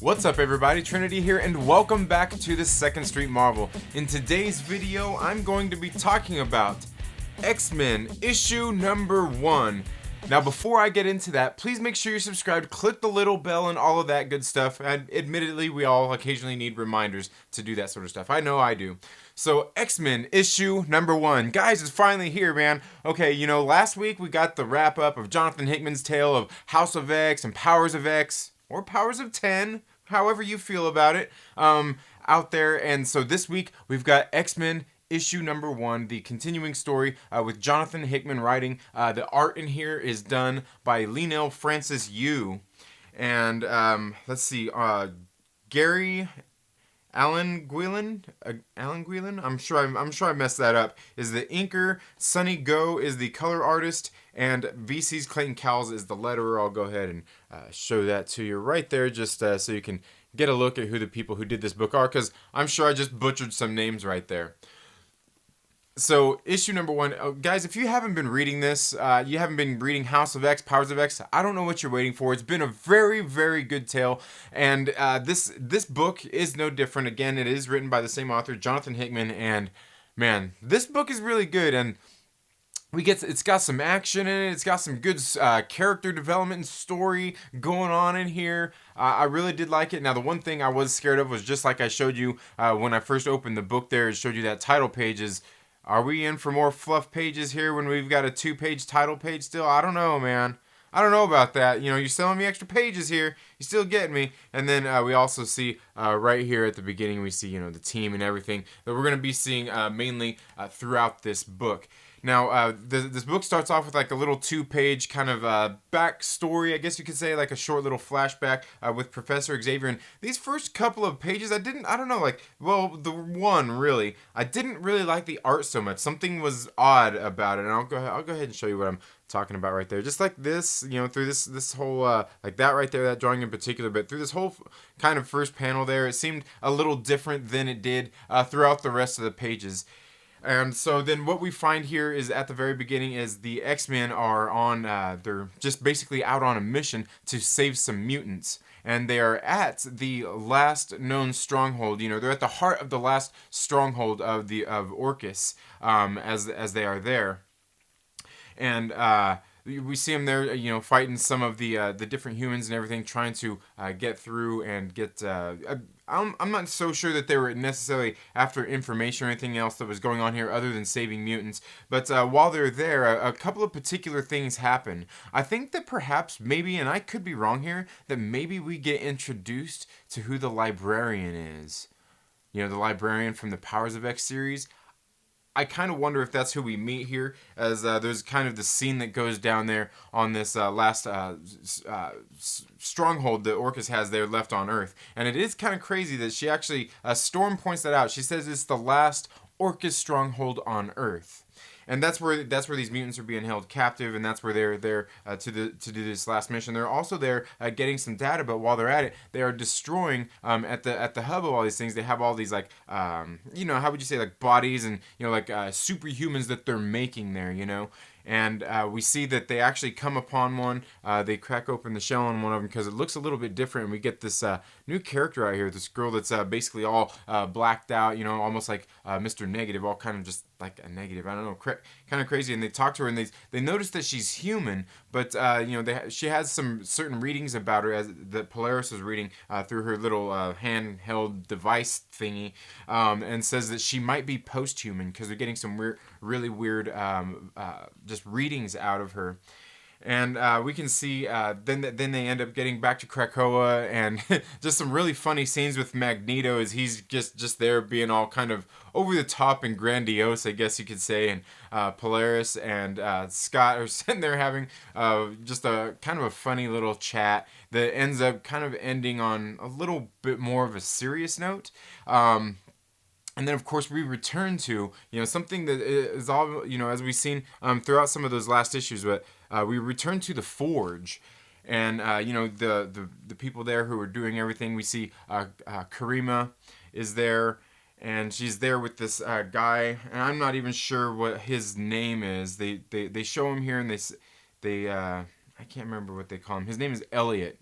What's up everybody, Trinity here, and welcome back to the Second Street Marvel. In today's video, I'm going to be talking about X-Men issue number 1. Now before I get into that, please make sure you're subscribed, click the little bell and all of that good stuff. And admittedly, we all occasionally need reminders to do that sort of stuff. I know I do. So X-Men issue number 1. Guys, it's finally here, man. Okay, you know, last week we got the wrap up of Jonathan Hickman's tale of House of X and Powers of X, or Powers of 10, however you feel about it, out there. And so this week we've got X-Men issue number 1, the continuing story with Jonathan Hickman writing. The art in here is done by Lionel Francis Yu, and let's see, Gary Alan Guilin, I'm sure I messed that up, is the inker. Sonny Go is the color artist, and VC's Clayton Cowles is the letterer. I'll go ahead and show that to you right there, just so you can get a look at who the people who did this book are, because I'm sure I just butchered some names right there. So issue number 1, guys, if you haven't been reading this, you haven't been reading House of X, Powers of X, I don't know what you're waiting for. It's been a very, very good tale, and this book is no different. Again, it is written by the same author, Jonathan Hickman, and man, this book is really good, and it's got some action in it. It's got some good character development and story going on in here. I really did like it. Now, the one thing I was scared of was, just like I showed you when I first opened the book there, it showed you that title page is, are we in for more fluff pages here when we've got a 2-page title page still? I don't know, man. I don't know about that. You know, you're selling me extra pages here. You still get me. And then we also see right here at the beginning, we see, you know, the team and everything that we're going to be seeing mainly throughout this book. Now, this book starts off with like a little 2-page kind of backstory, I guess you could say, like a short little flashback with Professor Xavier. And these first couple of pages, I don't know, like, well, the one really, I didn't really like the art so much. Something was odd about it, and I'll go ahead and show you what I'm talking about right there. Just like this, you know, through this whole like that right there, that drawing in particular, but through this whole kind of first panel there, it seemed a little different than it did throughout the rest of the pages. And so then what we find here is at the very beginning is the X-Men are on, they're just basically out on a mission to save some mutants. And they are at the last known stronghold. You know, they're at the heart of the last stronghold of Orchis, as they are there. And we see them there, you know, fighting some of the different humans and everything, trying to get through and get. I'm not so sure that they were necessarily after information or anything else that was going on here other than saving mutants. But while they're there, a couple of particular things happen. I think that perhaps, maybe, and I could be wrong here, that maybe we get introduced to who the librarian is. You know, the librarian from the Powers of X series. I kind of wonder if that's who we meet here, as there's kind of the scene that goes down there on this last stronghold that Orchis has there left on Earth. And it is kind of crazy that she actually, Storm points that out. She says it's the last Orchis stronghold on Earth. And that's where these mutants are being held captive, and that's where they're there to do this last mission. They're also there getting some data, but while they're at it, they are destroying at the hub of all these things. They have all these like you know, how would you say, like bodies and, you know, like superhumans that they're making there, you know. And we see that they actually come upon one. They crack open the shell on one of them because it looks a little bit different. And we get this new character out here, this girl that's basically all blacked out, you know, almost like Mr. Negative, all kind of just like a negative. I don't know, kind of crazy. And they talk to her, and they notice that she's human, but you know, she has some certain readings about her as that Polaris is reading through her little handheld device thingy, and says that she might be post-human because they're getting some really weird just readings out of her. And we can see then they end up getting back to Krakoa, and just some really funny scenes with Magneto as he's just there being all kind of over the top and grandiose, I guess you could say. And Polaris and Scott are sitting there having just a kind of a funny little chat that ends up kind of ending on a little bit more of a serious note. And then, of course, we return to, you know, something that is all, you know, as we've seen throughout some of those last issues, but we return to the Forge. And, you know, the people there who are doing everything. We see Karima is there. and she's there with this guy, and I'm not even sure what his name is. They show him here, and they I can't remember what they call him. His name is Elliot.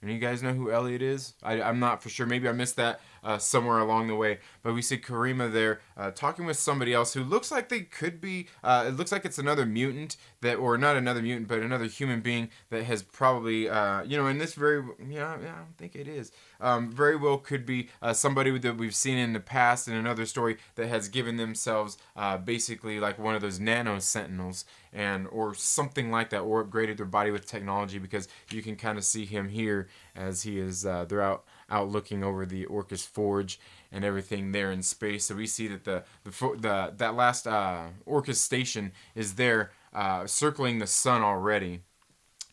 And you guys know who Elliot is? I'm not for sure. Maybe I missed that somewhere along the way. But we see Karima there talking with somebody else who looks like they could be. It looks like it's another mutant that, or not another mutant, but another human being that has probably, and this very, I don't think it is. Very well could be somebody that we've seen in the past in another story that has given themselves basically like one of those nano sentinels, and or something like that, or upgraded their body with technology, because you can kind of see him here as he is they're out looking over the Orchis Forge and everything there in space. So we see that that last Orchis station is there circling the sun already,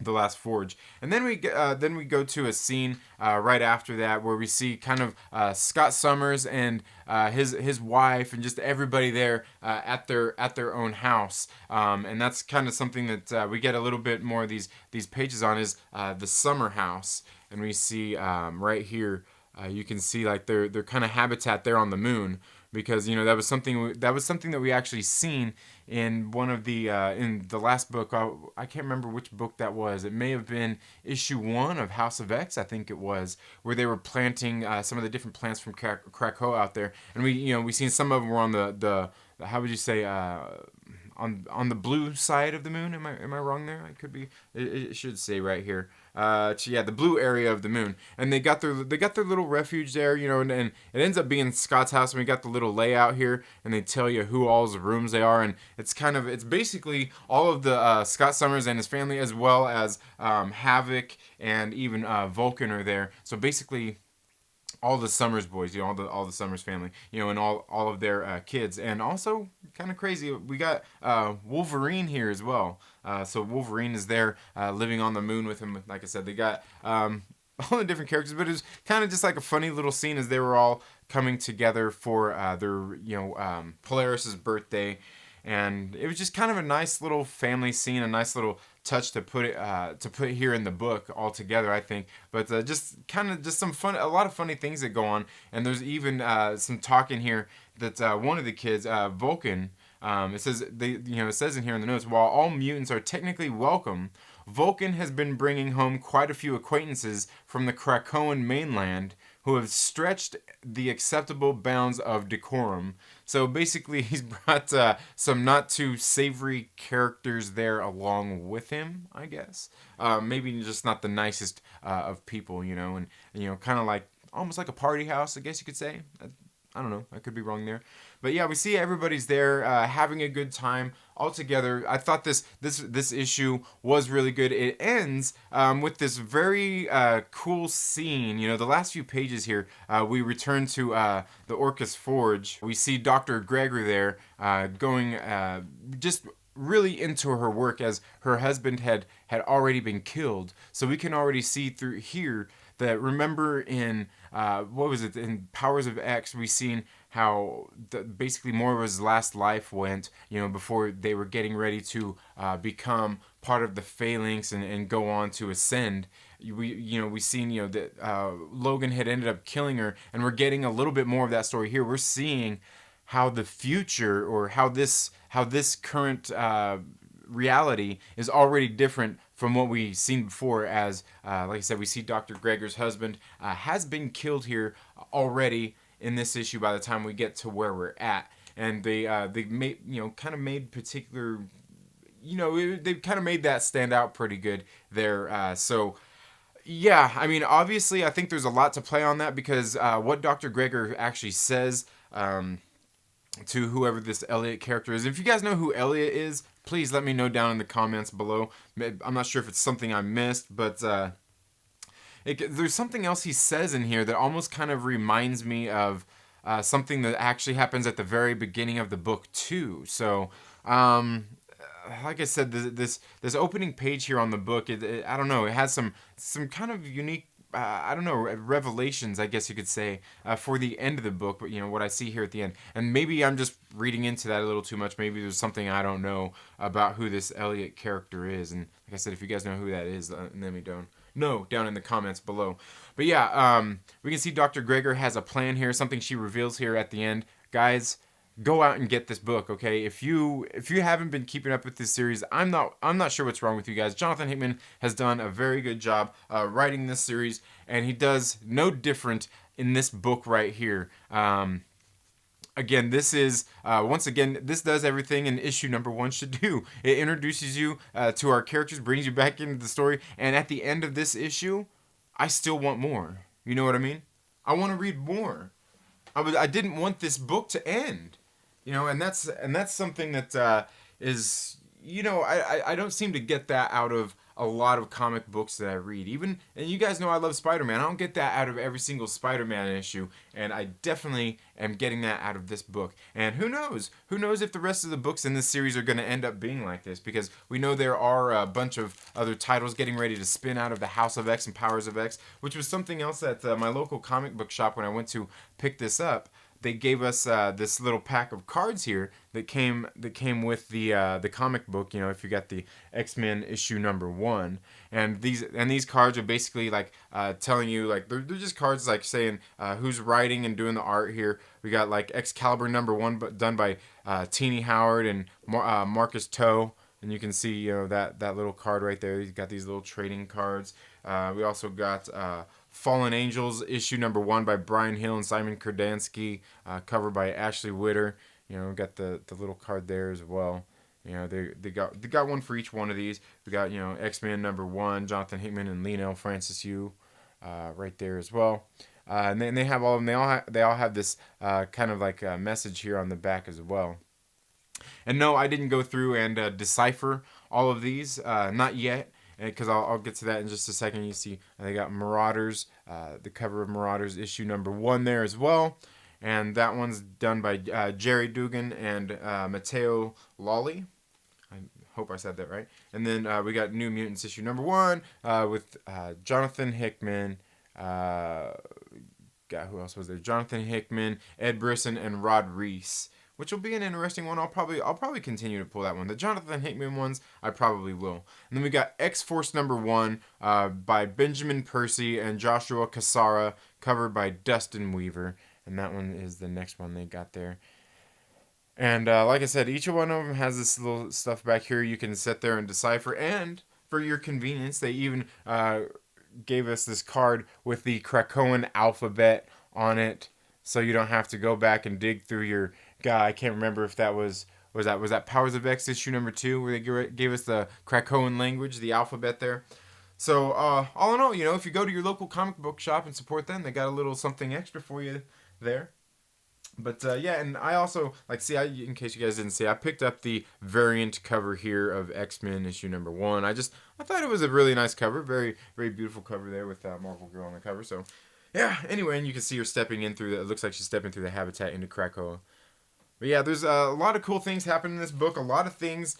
the last forge. And then we go to a scene right after that where we see kind of Scott Summers and his wife and just everybody there at their own house, and that's kind of something that we get a little bit more of these pages on, is the summer house. And we see right here, you can see like their kind of habitat there on the moon, because that was something that we actually seen in one of the in the last book. I can't remember which book that was. It may have been issue 1 of House of X, I think it was, where they were planting some of the different plants from Krakow out there, and we seen some of them were on the how would you say, on the blue side of the moon. Am I wrong there? I could be. It should say right here. The blue area of the moon, and they got their little refuge there, and it ends up being Scott's house, and we got the little layout here, and they tell you who all the rooms they are, and it's basically all of the Scott Summers and his family, as well as Havoc and even Vulcan are there. So basically, all the Summers boys, all the Summers family, and all of their kids. And also, kind of crazy, we got Wolverine here as well. So Wolverine is there living on the moon with him. Like I said, they got all the different characters, but it was kind of just like a funny little scene as they were all coming together for their Polaris's birthday. And it was just kind of a nice little family scene, a nice little touch to put here in the book altogether, I think. But just some fun, a lot of funny things that go on. And there's even some talk in here that one of the kids, Vulcan, it says it says in here in the notes, while all mutants are technically welcome, Vulcan has been bringing home quite a few acquaintances from the Krakoan mainland who have stretched the acceptable bounds of decorum. So basically, he's brought some not too savory characters there along with him, I guess. Maybe just not the nicest of people, and kind of like almost like a party house, I guess you could say. I don't know. I could be wrong there. But yeah, we see everybody's there having a good time all together. I thought this issue was really good. It ends with this very cool scene. The last few pages here, we return to the Orchis Forge. We see Dr. Gregor there going just really into her work, as her husband had already been killed. So we can already see through here that, remember in what was it, in Powers of X, we seen how basically more of his last life went, before they were getting ready to become part of the Phalanx and go on to ascend. We seen that Logan had ended up killing her, and we're getting a little bit more of that story here. We're seeing how the future, or how this current reality is already different from what we've seen before, as like I said, we see Dr. Gregor's husband has been killed here already in this issue by the time we get to where we're at. And they made kind of made particular, they've kind of made that stand out pretty good there. So yeah, I mean, obviously I think there's a lot to play on that, because what Dr. Gregor actually says to whoever this Elliot character is. If you guys know who Elliot is, please let me know down in the comments below. I'm not sure if it's something I missed, but there's something else he says in here that almost kind of reminds me of something that actually happens at the very beginning of the book too. So, like I said, this opening page here on the book, I don't know, it has some kind of unique, I don't know, revelations, I guess you could say, for the end of the book. But what I see here at the end, and maybe I'm just reading into that a little too much. Maybe there's something I don't know about who this Elliot character is. And like I said, if you guys know who that is, let me know down in the comments below. But yeah, we can see Dr. Gregor has a plan here, something she reveals here at the end. Guys, go out and get this book, okay? If you haven't been keeping up with this series, I'm not sure what's wrong with you guys. Jonathan Hickman has done a very good job writing this series, and he does no different in this book right here. Again, this is, once again, this does everything an issue number 1 should do. It introduces you to our characters, brings you back into the story, and at the end of this issue, I still want more. You know what I mean? I want to read more. I didn't want this book to end. You know, and that's something that is, you know, I don't seem to get that out of a lot of comic books that I read. Even, and you guys know I love Spider-Man. I don't get that out of every single Spider-Man issue, and I definitely am getting that out of this book. And who knows? Who knows if the rest of the books in this series are going to end up being like this, because we know there are a bunch of other titles getting ready to spin out of the House of X and Powers of X, which was something else at my local comic book shop when I went to pick this up. They gave us this little pack of cards here that came with the comic book. You know, if you got the X-Men issue number 1, and these cards are basically like telling you, like, they're just cards like saying who's writing and doing the art here. We got like Excalibur number 1, but done by Teeny Howard and Marcus Toe. And you can see, you know, that little card right there. You've got these little trading cards. We also got Fallen Angels issue number 1 by Brian Hill and Simon Kurdansky, covered by Ashley Witter. You know, we got the little card there as well. You know, they got one for each one of these. We got, you know, X-Men number 1, Jonathan Hickman and Lionel Francis Yu, right there as well. And then they have all of them. They all have this kind of like a message here on the back as well. And no, I didn't go through and decipher all of these, not yet, because I'll get to that in just a second. You see, they got Marauders, the cover of Marauders issue number 1 there as well, and that one's done by Jerry Dugan and Matteo Lolli. I hope I said that right. And then we got New Mutants issue number 1 with Jonathan Hickman. Who else was there? Jonathan Hickman, Ed Brisson, and Rod Reese, which will be an interesting one. I'll probably continue to pull that one. The Jonathan Hickman ones, I probably will. And then we got X-Force number 1 by Benjamin Percy and Joshua Cassara, covered by Dustin Weaver. And that one is the next one they got there. And like I said, each one of them has this little stuff back here you can sit there and decipher. And for your convenience, they even gave us this card with the Krakoan alphabet on it, so you don't have to go back and dig through your guy. I can't remember if that was that Powers of X issue number 2 where they gave us the Krakoan language, the alphabet there. So all in all, you know, if you go to your local comic book shop and support them, they got a little something extra for you there. But yeah, and I also, like, see, in case you guys didn't see, I picked up the variant cover here of X-Men issue number 1. I thought it was a really nice cover, very, very beautiful cover there with Marvel Girl on the cover. So yeah, anyway, and you can see her stepping in through it looks like she's stepping through the habitat into Krakoa. But yeah, there's a lot of cool things happening in this book. A lot of things,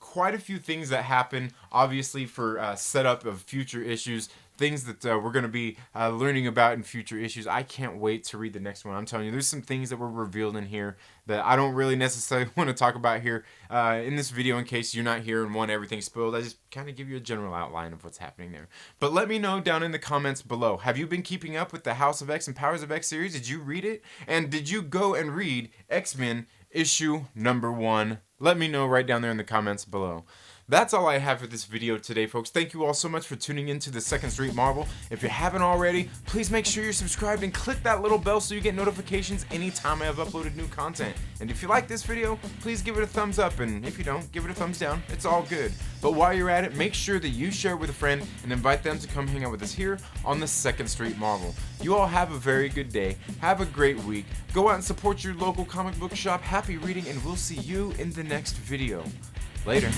quite a few things that happen, obviously, for setup of future issues. Things that we're going to be learning about in future issues. I can't wait to read the next one. I'm telling you, there's some things that were revealed in here that I don't really necessarily want to talk about here in this video, in case you're not here and want everything spoiled. I just kind of give you a general outline of what's happening there. But let me know down in the comments below. Have you been keeping up with the House of X and Powers of X series? Did you read it? And did you go and read X-Men issue number 1? Let me know right down there in the comments below. That's all I have for this video today, folks. Thank you all so much for tuning into the Second Street Marvel. If you haven't already, please make sure you're subscribed and click that little bell so you get notifications anytime I have uploaded new content. And if you like this video, please give it a thumbs up, and if you don't, give it a thumbs down. It's all good. But while you're at it, make sure that you share it with a friend and invite them to come hang out with us here on the Second Street Marvel. You all have a very good day. Have a great week. Go out and support your local comic book shop. Happy reading, and we'll see you in the next video. Later.